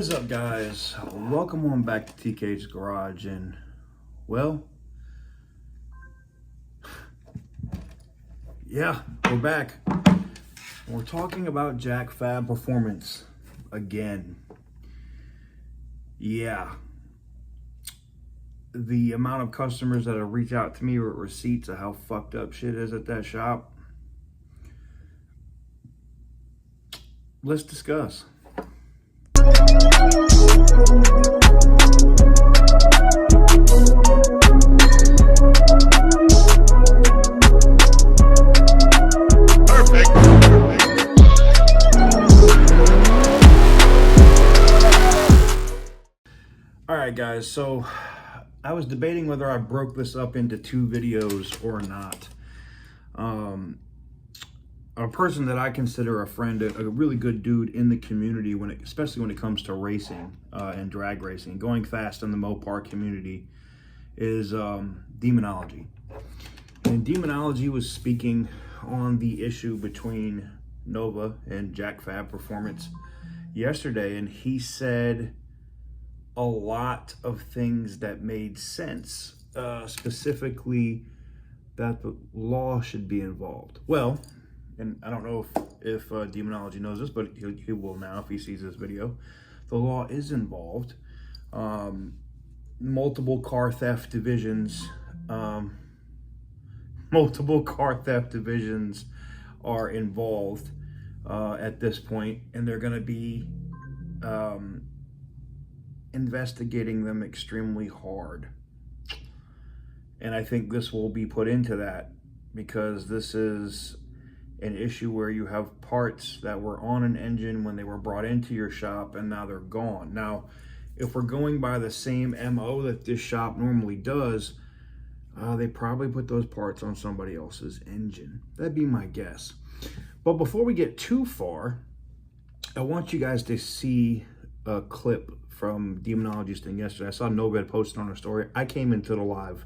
What's up, guys? Welcome on back to TK's Garage. And well, yeah, we're back. We're talking about Jack Fab Performance again. Yeah, the amount of customers that have reached out to me with receipts of how fucked up shit is at that shop. Let's discuss. Alright guys, so I was debating whether I broke this up into two videos or not. A person that I consider a friend, a really good dude in the community, especially when it comes to racing and drag racing, going fast in the Mopar community, is Demonology. And Demonology was speaking on the issue between Nova and Jack Fab Performance yesterday, and he said a lot of things that made sense, specifically that the law should be involved. Well, and I don't know if Demonology knows this, but he will now if he sees this video. The law is involved. Multiple car theft divisions are involved at this point, and they're going to be investigating them extremely hard. And I think this will be put into that, because this is an issue where you have parts that were on an engine when they were brought into your shop and now they're gone. Now, if we're going by the same MO that this shop normally does, they probably put those parts on somebody else's engine. That'd be my guess. But before we get too far, I want you guys to see a clip from Demonology's thing yesterday. I saw Nova posted on her story. I came into the live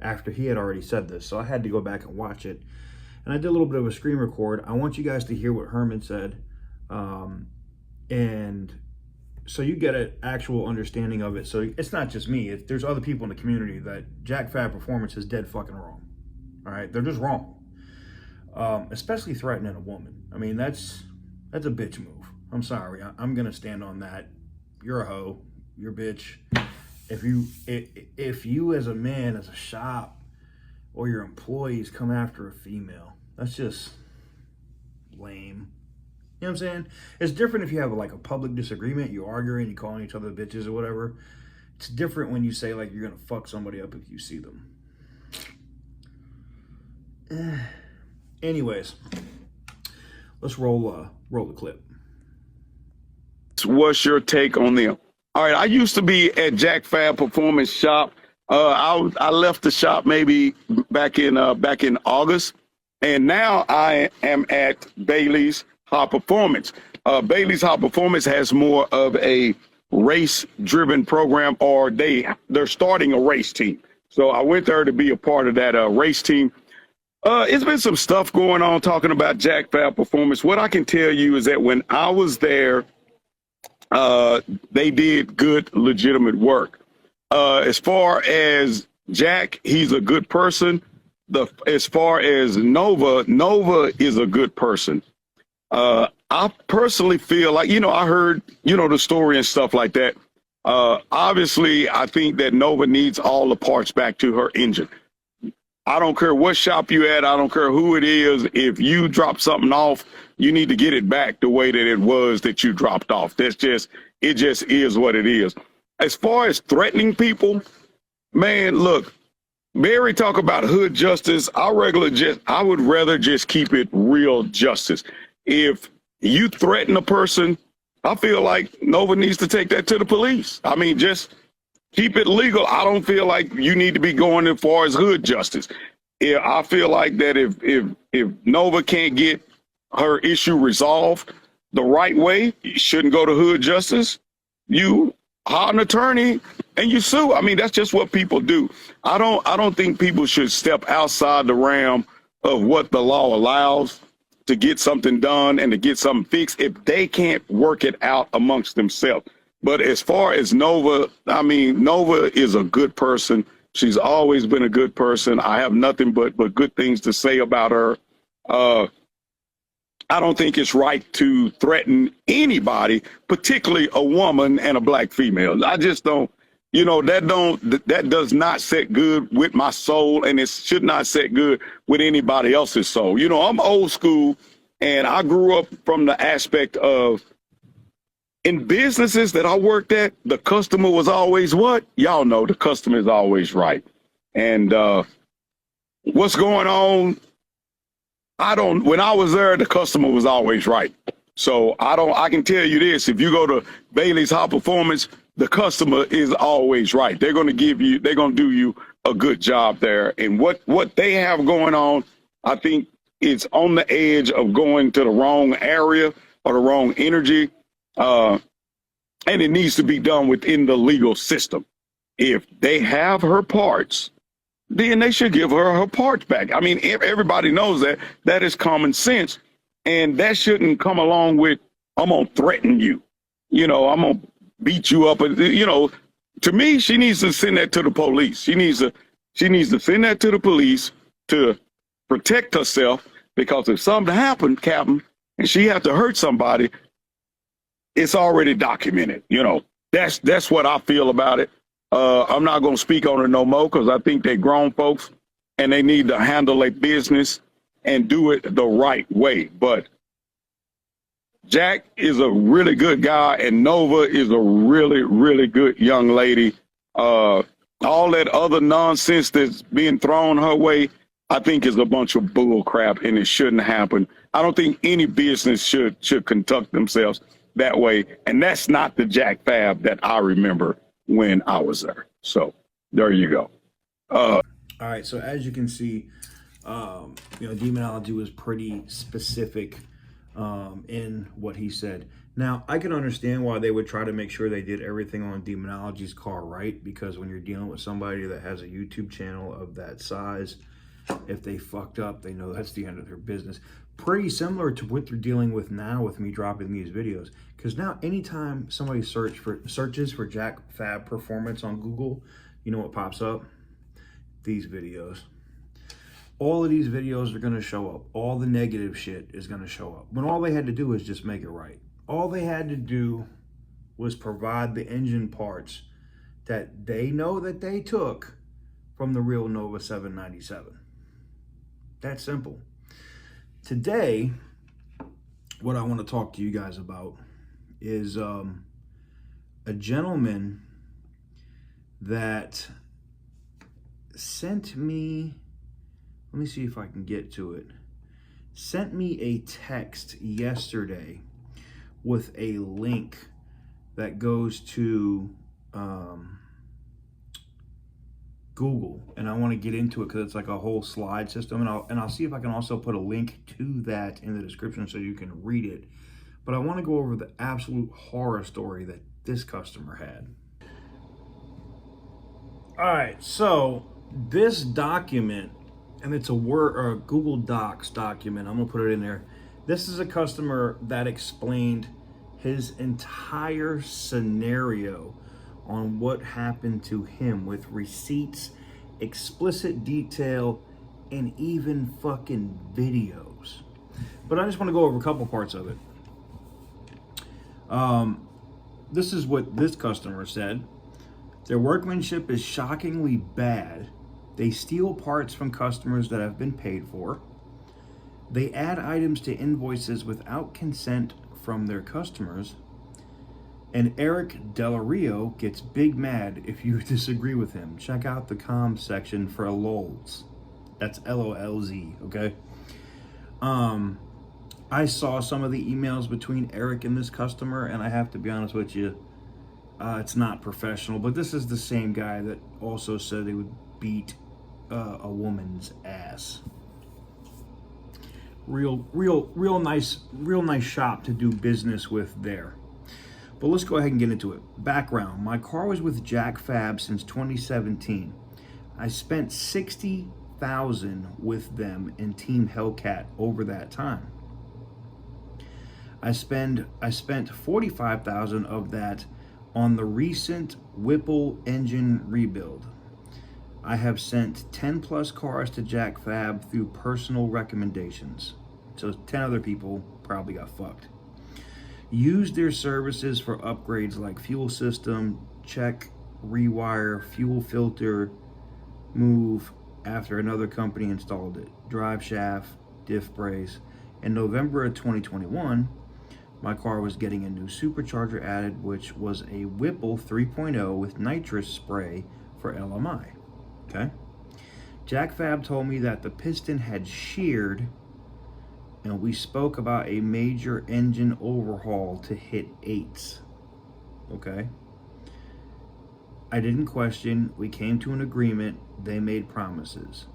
after he had already said this, so I had to go back and watch it. And I did a little bit of a screen record. I want you guys to hear what Herman said, and so you get an actual understanding of it. So it's not just me. There's other people in the community that Jack Fab Performance is dead fucking wrong. All right, they're just wrong. Especially threatening a woman. I mean, that's a bitch move. I'm sorry. I'm gonna stand on that. You're a hoe. You're a bitch. If you as a man, as a shop, or your employees come after a female, that's just lame. You know what I'm saying? It's different if you have like a public disagreement, you arguing, you calling each other bitches or whatever. It's different when you say like you're gonna fuck somebody up if you see them. Anyways, let's roll the clip. What's your take on them? All right, I used to be at Jack Fab Performance shop. I left the shop maybe back in August, and now I am at Bailey's Hot Performance. Bailey's Hot Performance has more of a race-driven program, or they're starting a race team. So I went there to be a part of that race team. It's been some stuff going on talking about Jack Fab Performance. What I can tell you is that when I was there, they did good, legitimate work. As far as Jack, he's a good person. As far as Nova is a good person. I personally feel like, I heard, the story and stuff like that. Obviously, I think that Nova needs all the parts back to her engine. I don't care what shop you at. I don't care who it is. If you drop something off, you need to get it back the way that it was that you dropped off. It just is what it is. As far as threatening people, man, look, Barry talk about hood justice. I would rather just keep it real justice. If you threaten a person, I feel like Nova needs to take that to the police. I mean, just keep it legal. I don't feel like you need to be going as far as hood justice. Yeah, I feel like that if Nova can't get her issue resolved the right way, you shouldn't go to hood justice. You hire an attorney and you sue. I mean, that's just what people do. I don't think people should step outside the realm of what the law allows to get something done and to get something fixed if they can't work it out amongst themselves. But as far as Nova, I mean, Nova is a good person. She's always been a good person. I have nothing but good things to say about her. Uh, I don't think it's right to threaten anybody, particularly a woman and a black female. I just don't, you know, that does not set good with my soul, and it should not set good with anybody else's soul. You know, I'm old school, and I grew up from the aspect of, in businesses that I worked at, the customer was always what? Y'all know the customer is always right. And what's going on? When I was there, the customer was always right. So I can tell you this, if you go to Bailey's High Performance, the customer is always right. They're going to do you a good job there. And what they have going on, I think it's on the edge of going to the wrong area or the wrong energy. And it needs to be done within the legal system. If they have her parts, then they should give her parts back. I mean, everybody knows that is common sense, and that shouldn't come along with, I'm gonna threaten you, you know, I'm gonna beat you up. You know, to me, she needs to send that to the police. She needs to send that to the police to protect herself, because if something happened, Captain, and she had to hurt somebody, it's already documented. You know, that's what I feel about it. I'm not going to speak on it no more, because I think they're grown folks and they need to handle their business and do it the right way. But Jack is a really good guy, and Nova is a really, really good young lady. All that other nonsense that's being thrown her way, I think is a bunch of bull crap, and it shouldn't happen. I don't think any business should conduct themselves that way. And that's not the Jack Fab that I remember when I was there. So there you go. All right. So as you can see, you know, demonology was pretty specific in what he said. Now, I can understand why they would try to make sure they did everything on demonology's car right, because when you're dealing with somebody that has a YouTube channel of that size, if they fucked up, they know that's the end of their business. Pretty similar to what they're dealing with now with me dropping these videos. Because now anytime somebody searches for Jack Fab Performance on Google, you know what pops up? These videos. All of these videos are going to show up. All the negative shit is going to show up. When all they had to do is just make it right. All they had to do was provide the engine parts that they know that they took from the real Nova 797. That simple. Today, what I want to talk to you guys about is a gentleman that sent me, let me see if I can get to it, sent me a text yesterday with a link that goes to Google, and I want to get into it because it's like a whole slide system, and I'll see if I can also put a link to that in the description so you can read it. But I want to go over the absolute horror story that this customer had. All right, so this document, and it's a Word or a Google Docs document. I'm gonna put it in there. This is a customer that explained his entire scenario on what happened to him, with receipts, explicit detail, and even fucking videos. But I just want to go over a couple parts of it. This is what this customer said. Their workmanship is shockingly bad. They steal parts from customers that have been paid for. They add items to invoices without consent from their customers. And Eric Del Rio gets big mad if you disagree with him. Check out the comms section for LOLs. That's LOLZ, okay? I saw some of the emails between Eric and this customer, and I have to be honest with you, it's not professional. But this is the same guy that also said they would beat a woman's ass. Real nice shop to do business with there. But let's go ahead and get into it. Background: my car was with Jack Fab since 2017. I spent $60,000 with them in Team Hellcat over that time. I spent $45,000 of that On the recent Whipple engine rebuild, I have sent 10 plus cars to Jack Fab through personal recommendations. So 10 other people probably got fucked. Used their services for upgrades like fuel system, check, rewire, fuel filter, move after another company installed it, drive shaft, diff brace. In November of 2021, my car was getting a new supercharger added, which was a Whipple 3.0 with nitrous spray for LMI. Okay. Jack Fab told me that the piston had sheared, and we spoke about a major engine overhaul to hit 8s. Okay. I didn't question. We came to an agreement. They made promises.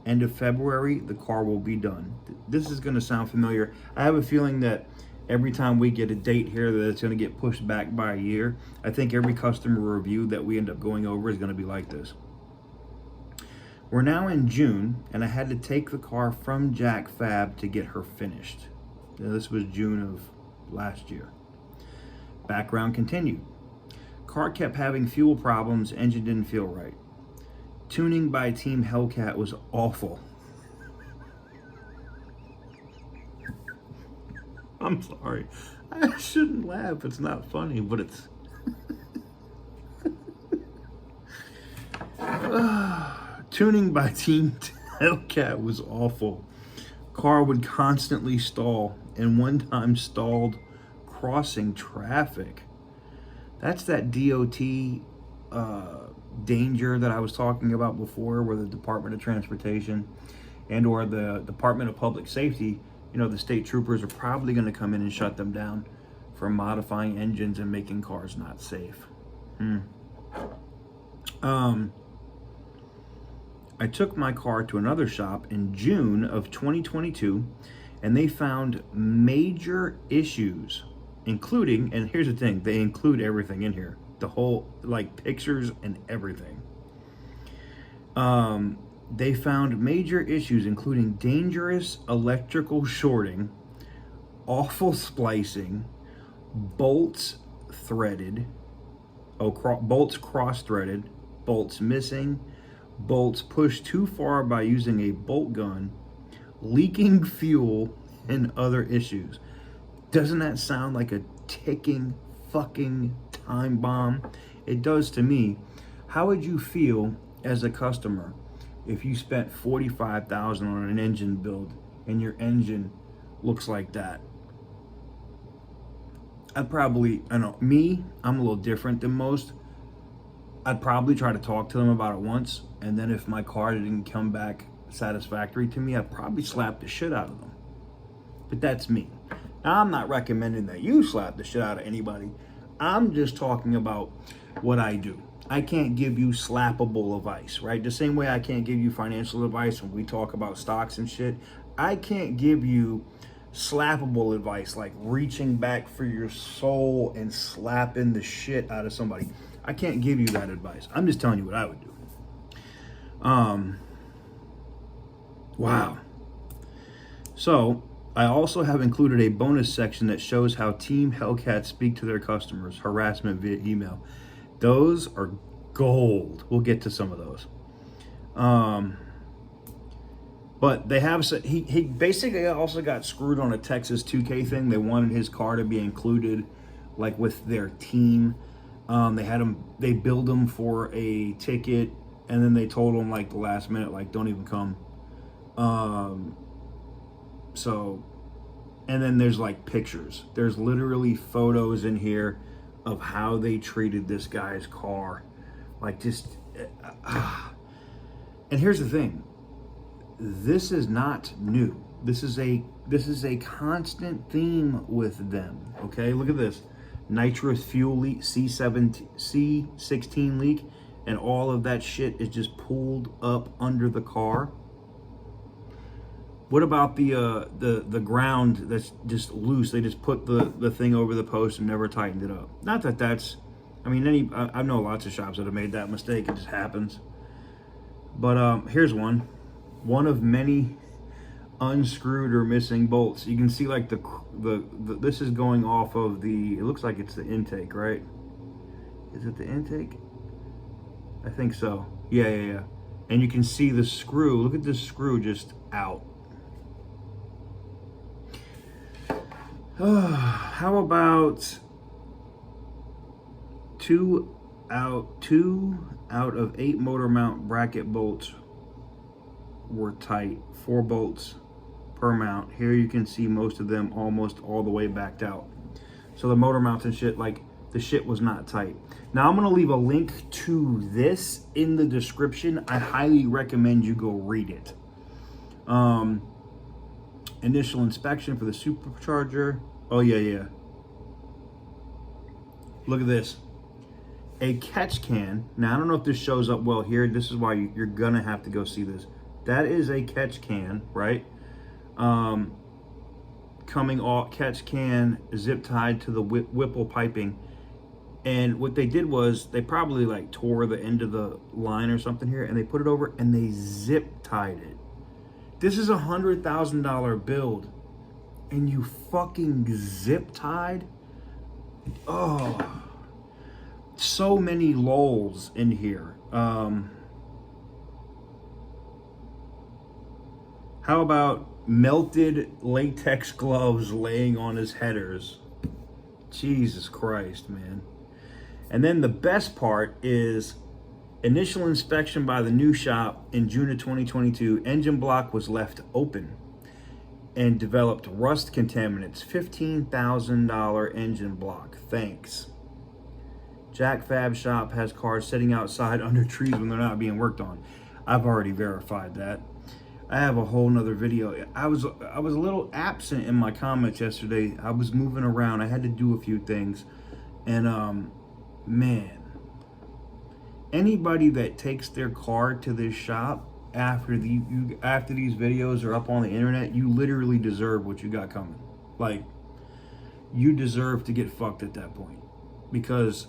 End of February, the car will be done. This is going to sound familiar. I have a feeling that every time we get a date here that it's going to get pushed back by a year. I think every customer review that we end up going over is going to be like this. We're now in June, and I had to take the car from Jack Fab to get her finished. Now, this was June of last year. Background continued. Car kept having fuel problems, engine didn't feel right. Tuning by Team Hellcat was awful. I'm sorry. I shouldn't laugh. It's not funny, but it's... Tuning by Team Hellcat was awful. Car would constantly stall, and one time stalled crossing traffic. That's that DOT danger that I was talking about before, where the Department of Transportation and or the Department of Public Safety, the state troopers are probably going to come in and shut them down for modifying engines and making cars not safe. I took my car to another shop in June of 2022, and they found major issues, including, and here's the thing, they include everything in here, the whole, like, pictures and everything. They found major issues, including dangerous electrical shorting, awful splicing, bolts threaded, bolts cross-threaded, bolts missing, bolts pushed too far by using a bolt gun, leaking fuel, and other issues. Doesn't that sound like a ticking fucking time bomb? It does to me. How would you feel as a customer if you spent $45,000 on an engine build and your engine looks like that? I'm a little different than most. I'd probably try to talk to them about it once, and then if my car didn't come back satisfactory to me, I'd probably slap the shit out of them. But that's me. Now, I'm not recommending that you slap the shit out of anybody. I'm just talking about what I do. I can't give you slappable advice, right? The same way I can't give you financial advice when we talk about stocks and shit. I can't give you slappable advice, like reaching back for your soul and slapping the shit out of somebody. I can't give you that advice. I'm just telling you what I would do. Wow. So I also have included a bonus section that shows how Team Hellcat speak to their customers, harassment via email. Those are gold. We'll get to some of those. But they have, he basically also got screwed on a Texas 2K thing. They wanted his car to be included, like, with their team. They billed him for a ticket, and then they told him, like, the last minute, like, don't even come. And then there's, like, pictures. There's literally photos in here of how they treated this guy's car. Like, just, and here's the thing. This is not new. This is a constant theme with them. Okay, look at this. Nitrous fuel leak, C16 leak, and all of that shit is just pulled up under the car. What about the ground that's just loose? They just put the thing over the post and never tightened it up. Not that that's, I know lots of shops that have made that mistake. It just happens. But here's one of many unscrewed or missing bolts. You can see, like, the this is going off of it looks like it's the intake, right? Is it the intake? I think so. Yeah. And you can see the screw. Look at this screw just out. How about two out of 8 motor mount bracket bolts were tight. 4 bolts per mount. Here you can see most of them almost all the way backed out. So the motor mounts and shit, like, the shit was not tight. Now I'm gonna leave a link to this in the description. I highly recommend you go read it. Initial inspection for the supercharger. Oh yeah. Look at this. A catch can. Now I don't know if this shows up well here. This is why you're gonna have to go see this. That is a catch can, right? Coming off, catch can zip tied to the Whipple piping. And what they did was they probably like tore the end of the line or something here, and they put it over and they zip tied it. This is $100,000 build, and you fucking zip tied? Oh, so many lulls in here. How about melted latex gloves laying on his headers? Jesus Christ, man. And then the best part is initial inspection by the new shop in June of 2022. Engine block was left open and developed rust contaminants. $15,000 engine block. Thanks. Jack Fab shop has cars sitting outside under trees when they're not being worked on. I've already verified that. I have a whole nother video. I was a little absent in my comments yesterday. I was moving around. I had to do a few things. And man, anybody that takes their car to this shop after these videos are up on the internet, you literally deserve what you got coming. Like, you deserve to get fucked at that point. Because,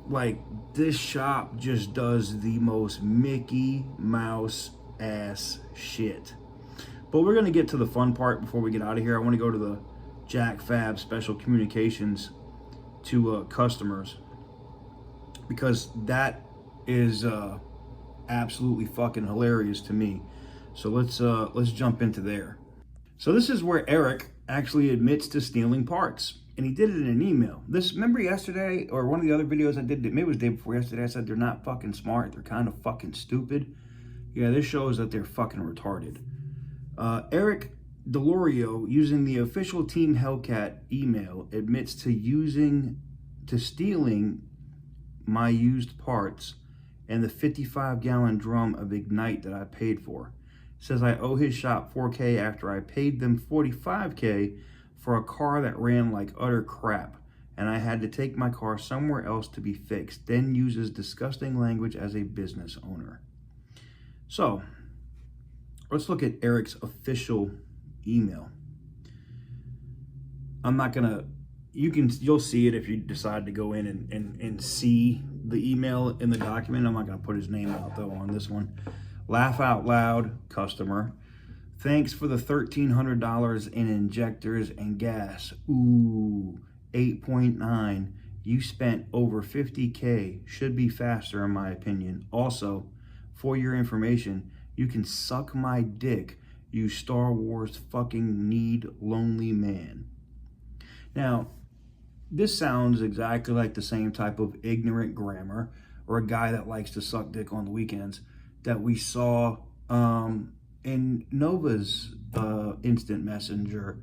like, this shop just does the most Mickey Mouse ass shit. But we're gonna get to the fun part before we get out of here. I want to go to the Jack Fab special communications to customers, because that is absolutely fucking hilarious to me. So let's jump into there. So this is where Eric actually admits to stealing parts, and he did it in an email. Remember yesterday, or one of the other videos I did, maybe it was the day before yesterday, I said they're not fucking smart, they're kind of fucking stupid. Yeah, this shows that they're fucking retarded. Eric Delorio, using the official Team Hellcat email, admits to stealing my used parts and the 55-gallon drum of Ignite that I paid for. Says I owe his shop $4K after I paid them $45K for a car that ran like utter crap, and I had to take my car somewhere else to be fixed. Then uses disgusting language as a business owner. So, let's look at Eric's official email. I'm not gonna, you'll see it if you decide to go in and see the email in the document. I'm not gonna put his name out though on this one. Laugh out loud, customer. Thanks for the $1,300 in injectors and gas. Ooh, 8.9. You spent over 50K. Should be faster in my opinion. Also, for your information, you can suck my dick, you Star Wars fucking need lonely man. Now, this sounds exactly like the same type of ignorant grammar, or a guy that likes to suck dick on the weekends, that we saw in Nova's instant messenger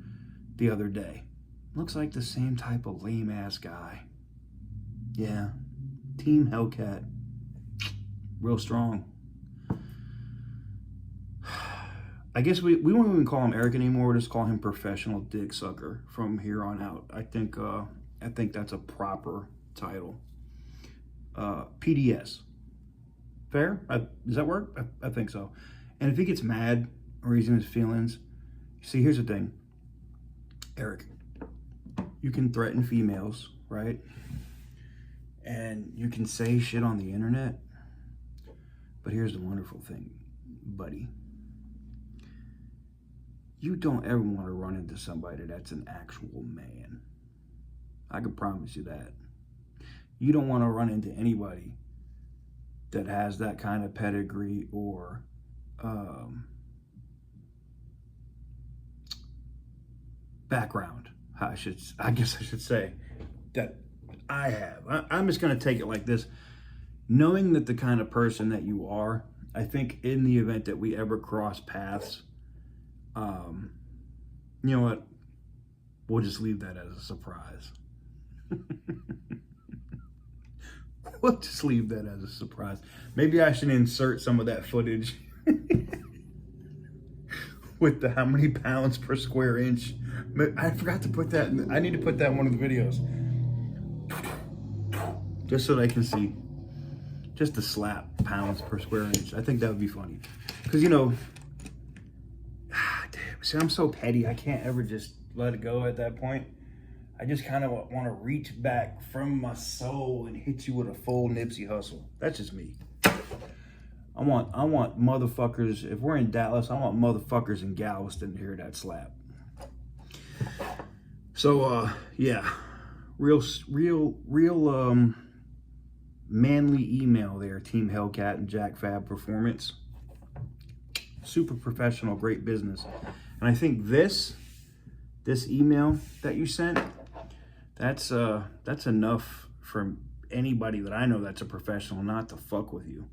the other day. Looks like the same type of lame ass guy. Yeah, Team Hellcat, real strong. I guess we won't even call him Eric anymore. We'll just call him Professional Dick Sucker from here on out. I think that's a proper title. PDS. Fair? Does that work? I think so. And if he gets mad or he's in his feelings, see, here's the thing. Eric, you can threaten females, right? And you can say shit on the internet. But here's the wonderful thing, buddy. You don't ever want to run into somebody that's an actual man. I can promise you that. you don't want to run into anybody that has that kind of pedigree or background. I guess I should say that I have. I'm just going to take it like this. Knowing that the kind of person that you are, I think in the event that we ever cross paths, you know what? We'll just leave that as a surprise. We'll just leave that as a surprise. Maybe I should insert some of that footage with the how many pounds per square inch. I forgot to put that I need to put that in one of the videos. Just so they can see. Just the slap pounds per square inch. I think that would be funny. Because, you know, damn, see, I'm so petty. I can't ever just let it go at that point. I just kind of want to reach back from my soul and hit you with a full Nipsey Hussle. That's just me. I want motherfuckers, if we're in Dallas, I want motherfuckers in Galveston to hear that slap. So, yeah. Real manly email there, Team Hellcat and Jack Fab Performance. Super professional, great business. And I think this email that you sent, that's enough for anybody that I know that's a professional not to fuck with you.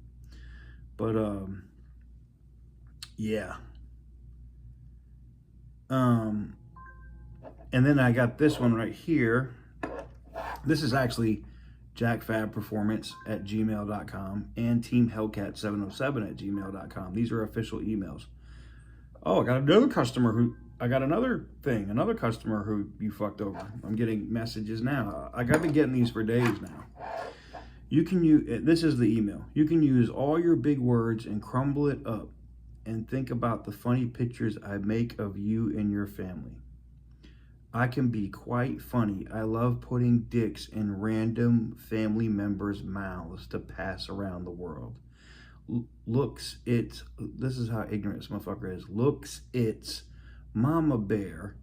But yeah. And then I got this one right here. This is actually Jack Fab Performance at gmail.com and Team Hellcat 707 at gmail.com. These are official emails. Oh, I got another customer who you fucked over. I'm getting messages now. I've been getting these for days now. You can use, this is the email. You can use all your big words and crumble it up and think about the funny pictures I make of you and your family. I can be quite funny. I love putting dicks in random family members' mouths to pass around the world. This is how ignorant this motherfucker is. Looks, it's Mama Bear,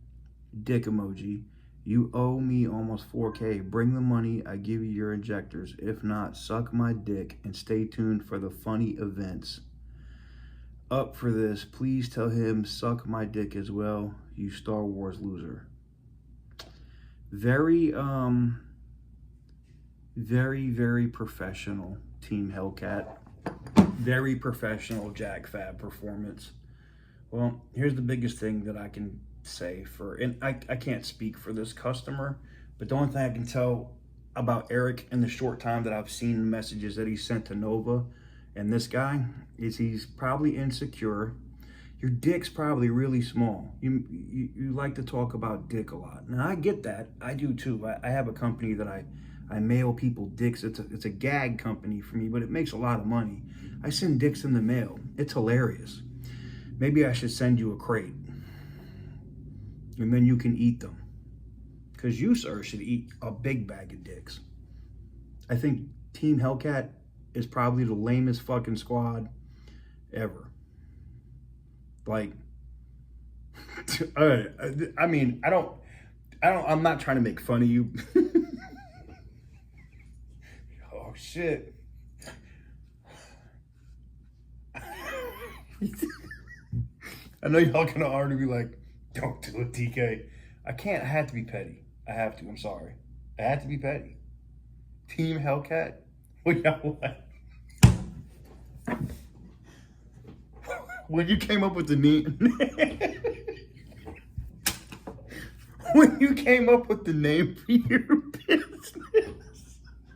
dick emoji. You owe me almost 4K. Bring the money, I give you your injectors. If not, suck my dick and stay tuned for the funny events. Up for this, please tell him suck my dick as well, you Star Wars loser. Very, very professional Team Hellcat. Very professional Jack Fab Performance. Well, here's the biggest thing that I can say and I can't speak for this customer, but the only thing I can tell about Eric in the short time that I've seen the messages that he sent to Nova and this guy is he's probably insecure. Your dick's probably really small. You like to talk about dick a lot. Now I get that. I do too. I have a company that I mail people dicks. It's a gag company for me, but it makes a lot of money. I send dicks in the mail. It's hilarious. Maybe I should send you a crate. And then you can eat them. Because you, sir, should eat a big bag of dicks. I think Team Hellcat is probably the lamest fucking squad ever. Like, I mean, I'm not trying to make fun of you. Oh, shit. I know y'all gonna already be like, don't do it, TK. I can't. I have to be petty. I have to. I'm sorry. I have to be petty. Team Hellcat? What y'all like? When you came up with the name, when you came up with the name for your business,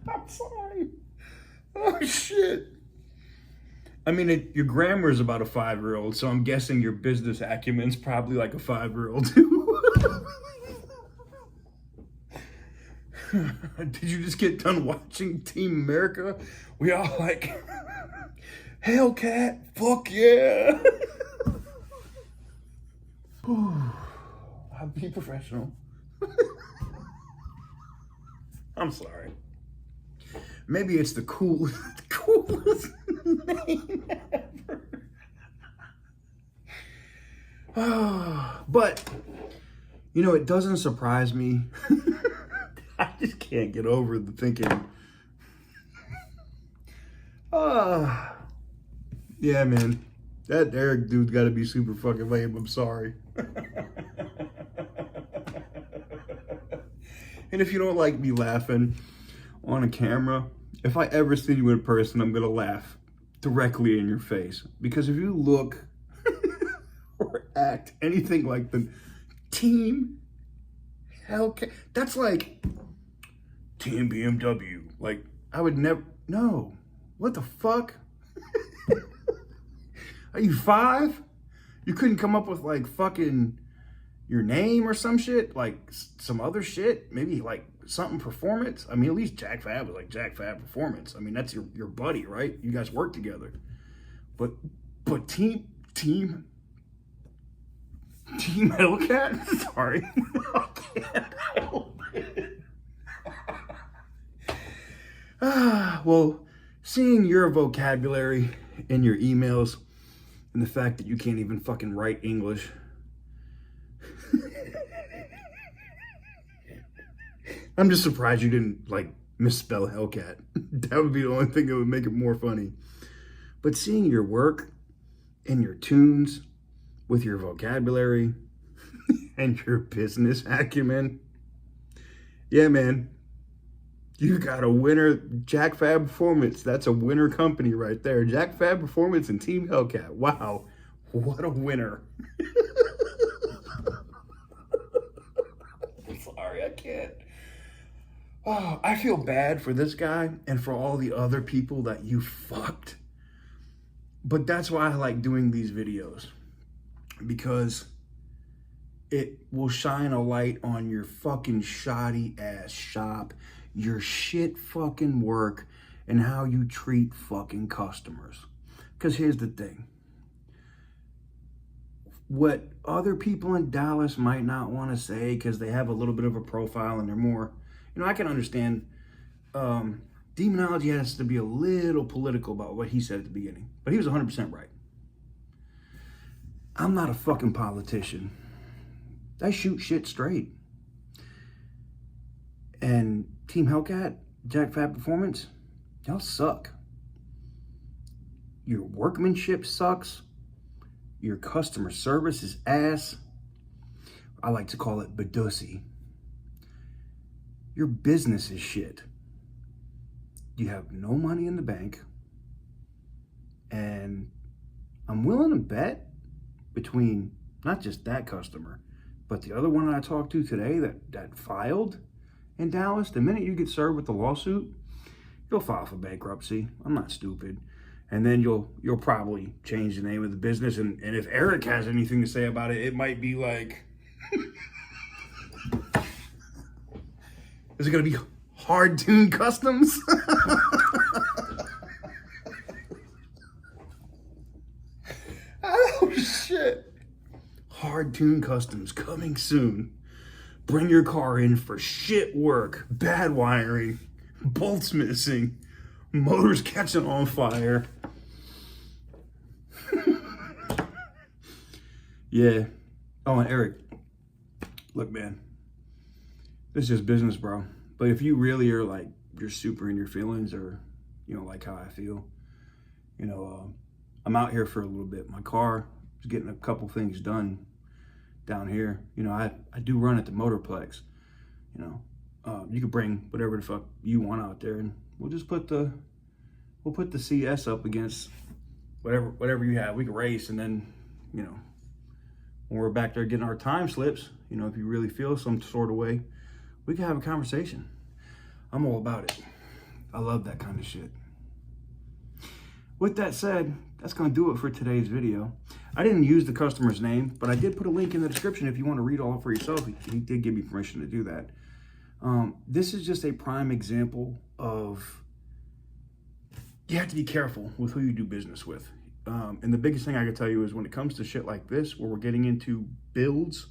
I'm sorry. Oh shit. I mean, your grammar is about a 5-year-old, so I'm guessing your business acumen's probably like a 5-year-old too. Did you just get done watching Team America? We all like, Hellcat, fuck yeah. I'll be professional. I'm sorry. Maybe it's the coolest name ever. But, you know, it doesn't surprise me. I just can't get over the thinking Yeah, man. That Eric dude's got to be super fucking lame. I'm sorry. And if you don't like me laughing on a camera, if I ever see you in person, I'm gonna laugh directly in your face. Because if you look or act anything like the Team Hellcat, that's like Team BMW. Like, I would never, no. What the fuck? Are you 5? You couldn't come up with like fucking your name or some shit? Like some other shit? Maybe like something performance? I mean, at least Jack Fab was like Jack Fab Performance. I mean, that's your buddy, right? You guys work together. But Team Hellcat? Sorry. I can't help it. Well, seeing your vocabulary in your emails and the fact that you can't even fucking write English. I'm just surprised you didn't like misspell Hellcat. That would be the only thing that would make it more funny. But seeing your work and your tunes with your vocabulary and your business acumen, yeah, man, you got a winner. Jack Fab Performance. That's a winner company right there. Jack Fab Performance and Team Hellcat. Wow, what a winner. I'm sorry, I can't. Oh, I feel bad for this guy and for all the other people that you fucked. But that's why I like doing these videos, because it will shine a light on your fucking shoddy ass shop, your shit fucking work, and how you treat fucking customers. Because here's the thing. What other people in Dallas might not want to say because they have a little bit of a profile and they're more, I can understand demonology has to be a little political about what he said at the beginning, but he was 100% right. I'm not a fucking politician. I shoot shit straight. And Team Hellcat, Jack Fab Performance, y'all suck. Your workmanship sucks. Your customer service is ass. I like to call it badussy. Your business is shit. You have no money in the bank. And I'm willing to bet between not just that customer, but the other one I talked to today that filed in Dallas, the minute you get served with the lawsuit, you'll file for bankruptcy. I'm not stupid. And then you'll probably change the name of the business. And if Eric has anything to say about it, it might be like, is it going to be Hard Tune Customs? Oh, shit. Hard Tune Customs coming soon. Bring your car in for shit work, bad wiring, bolts missing, motors catching on fire. Yeah. Oh, and Eric, look, man, this is just business, bro. But if you really are like, you're super in your feelings, or, like how I feel, I'm out here for a little bit. My car is getting a couple things done down here. I do run at the Motorplex. You could bring whatever the fuck you want out there, and we'll just put the CS up against whatever you have. We can race, and then when we're back there getting our time slips, if you really feel some sort of way, we can have a conversation. I'm all about it. I love that kind of shit. With that said, that's going to do it for today's video. I didn't use the customer's name, but I did put a link in the description if you want to read all for yourself. He did give me permission to do that. This is just a prime example of, you have to be careful with who you do business with. And the biggest thing I can tell you is when it comes to shit like this, where we're getting into builds,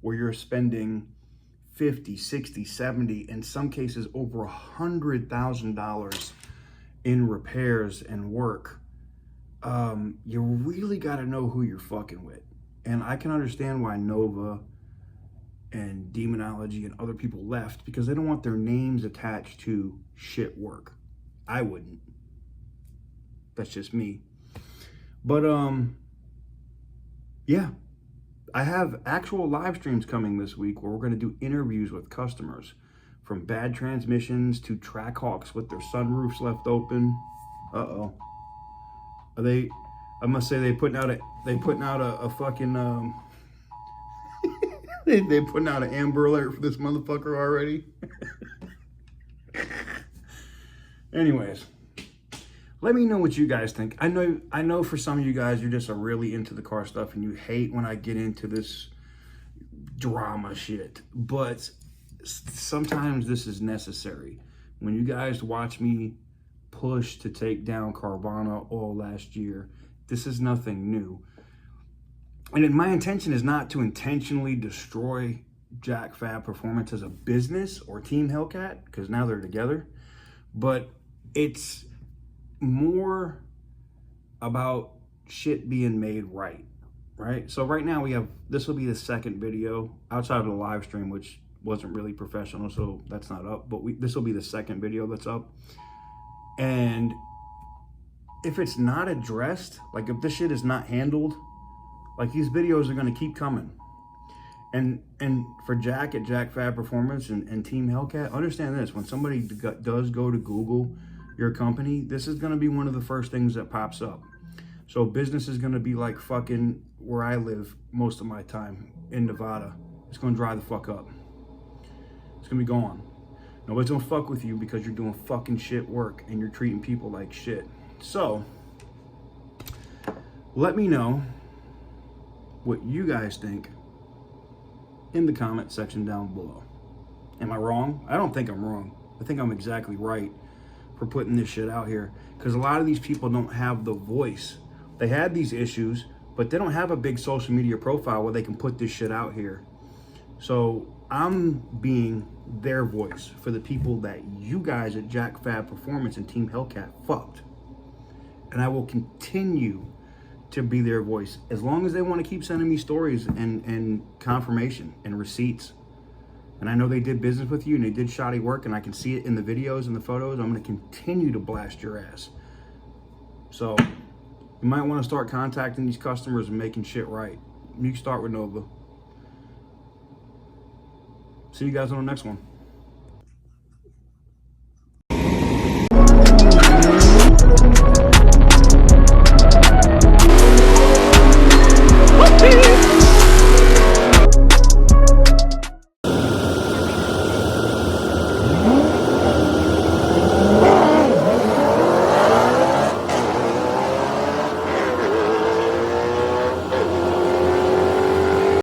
where you're spending 50, 60, 70, in some cases over $100,000 in repairs and work, you really got to know who you're fucking with. And I can understand why Nova and Demonology and other people left, because they don't want their names attached to shit work. I wouldn't. That's just me. But yeah, I have actual live streams coming this week where we're going to do interviews with customers, from bad transmissions to Trackhawks with their sunroofs left open. Uh-oh. Are they, I must say, they putting out a fucking they putting out an Amber Alert for this motherfucker already. Anyways, let me know what you guys think. I know for some of you guys, you're just really into the car stuff and you hate when I get into this drama shit. But sometimes this is necessary. When you guys watch me push to take down Carvana all last year, this is nothing new. And my intention is not to intentionally destroy Jack Fab Performance as a business or Team Hellcat, because now they're together. But it's more about shit being made right? So right now this will be the second video outside of the live stream, which wasn't really professional, so that's not up. But this will be the second video that's up. And if it's not addressed, like if this shit is not handled, like these videos are going to keep coming. And for Jack at Jack Fab Performance and Team Hellcat, understand this: when somebody does go to Google your company, this is going to be one of the first things that pops up. So business is going to be like fucking where I live most of my time in Nevada. It's going to dry the fuck up. It's going to be gone. Nobody's going to fuck with you because you're doing fucking shit work and you're treating people like shit. So let me know what you guys think in the comment section down below. Am I wrong? I don't think I'm wrong. I think I'm exactly right for putting this shit out here, because a lot of these people don't have the voice. They had these issues, but they don't have a big social media profile where they can put this shit out here. So I'm being their voice for the people that you guys at Jack Fab Performance and Team Hellcat fucked. And I will continue to be their voice as long as they want to keep sending me stories and confirmation and receipts. And I know they did business with you and they did shoddy work, and I can see it in the videos and the photos. I'm going to continue to blast your ass. So you might want to start contacting these customers and making shit right. You can start with Nova. See you guys on the next one.